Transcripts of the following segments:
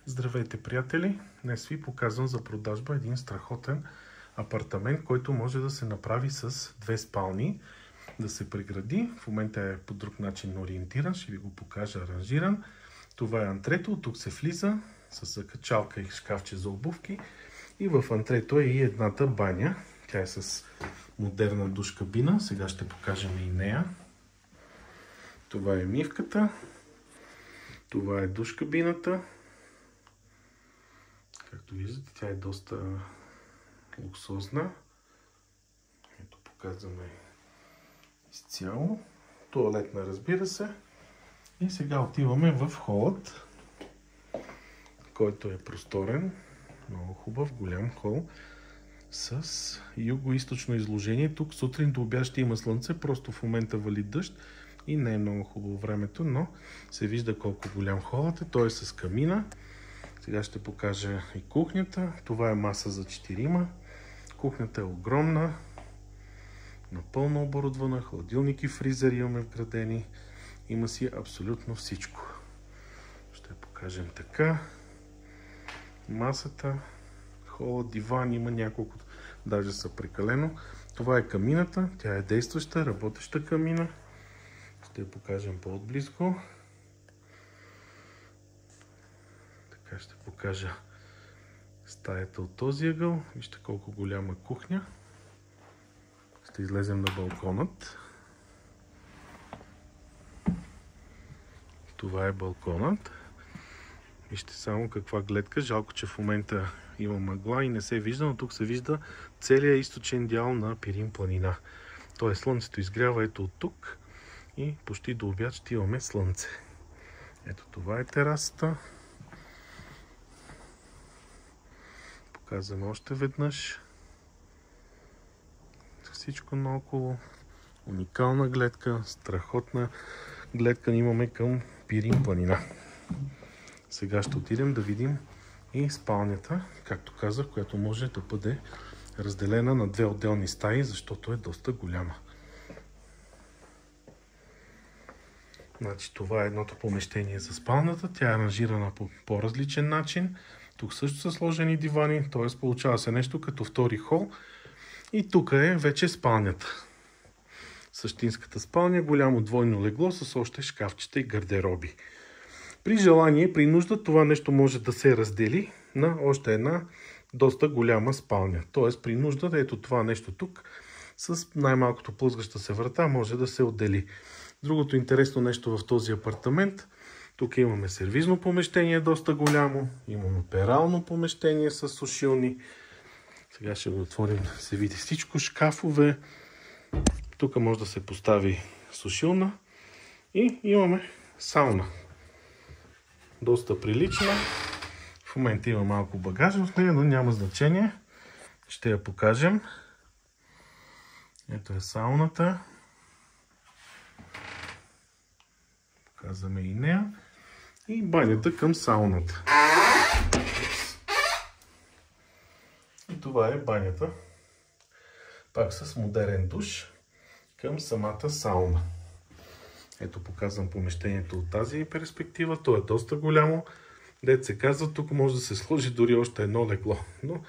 Здравейте, приятели! Днес ви показвам за продажба един страхотен апартамент, който може да се направи с две спални, да се прегради. В момента е по друг начин ориентиран, ще ви го покажа аранжиран. Това е антрето, тук се влиза с закачалка и шкафче за обувки. И в антрето е и едната баня. Тя е с модерна душ-кабина. Сега ще покажем и нея. Това е мивката. Това е душ-кабината. Както виждате, тя е доста луксозна. Ето, показваме изцяло. Тоалетна, разбира се. И сега отиваме в холът, който е просторен, много хубав, голям хол с юго-источно изложение. Тук сутрин до обяд ще има слънце, просто в момента вали дъжд и не е много хубаво времето, но се вижда колко голям холът е. Той е с камина. Сега ще покажа и кухнята. Това е маса за 4. Кухнята е огромна, напълно оборудвана, хладилник и фризер имаме вградени. Има си абсолютно всичко. Ще покажем така. Масата, хола, диван, има няколко, даже са прекалено. Това е камината, тя е действаща, работеща камина. Ще я покажем по-отблизко. Така ще покажа стаята от този ъгъл. Вижте колко голяма кухня. Ще излезем на балконът. Това е балконът. Вижте само каква гледка. Жалко, че в момента има мъгла и не се вижда, но тук се вижда целият източен дял на Пирин планина. Тоест слънцето изгрява ето от тук и почти до обяд ще имаме слънце. Ето това е терасата. Показваме още веднъж всичко наоколо. Уникална гледка, страхотна гледка имаме към Пирин планина. Сега ще отидем да видим и спалнята, както казах, която може да бъде разделена на две отделни стаи, защото е доста голяма. Значи, това е едното помещение за спалната. Тя е аранжирана по по-различен начин. Тук също са сложени дивани, т.е. получава се нещо като втори хол. И тук е вече спалнята. Същинската спалня, голямо двойно легло с още шкафчета и гардероби. При желание, при нужда, това нещо може да се раздели на още една доста голяма спалня. Т.е. при нужда, ето това нещо тук, с най-малкото плъзгаща се врата, може да се отдели. Другото интересно нещо в този апартамент, тук имаме сервизно помещение, доста голямо. Имаме перално помещение с сушилни. Сега ще го отворим, да се види всичко. Шкафове. Тук може да се постави сушилна. И имаме сауна. Доста прилична. В момента има малко багаж в нея, но няма значение. Ще я покажем. Ето е сауната. Показваме и нея. И банята към сауната. И това е банята. Пак с модерен душ към самата сауна. Ето показвам помещението от тази перспектива. То е доста голямо. Дет се казва, тук може да се сложи дори още едно легло. Но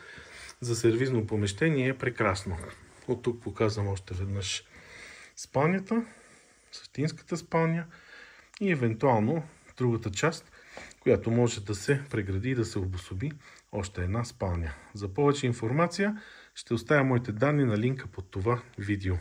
за сервизно помещение е прекрасно. От тук показвам още веднъж спалнята, същинската спалня и евентуално другата част, която може да се прегради и да се обособи още една спалня. За повече информация ще оставя моите данни на линка под това видео.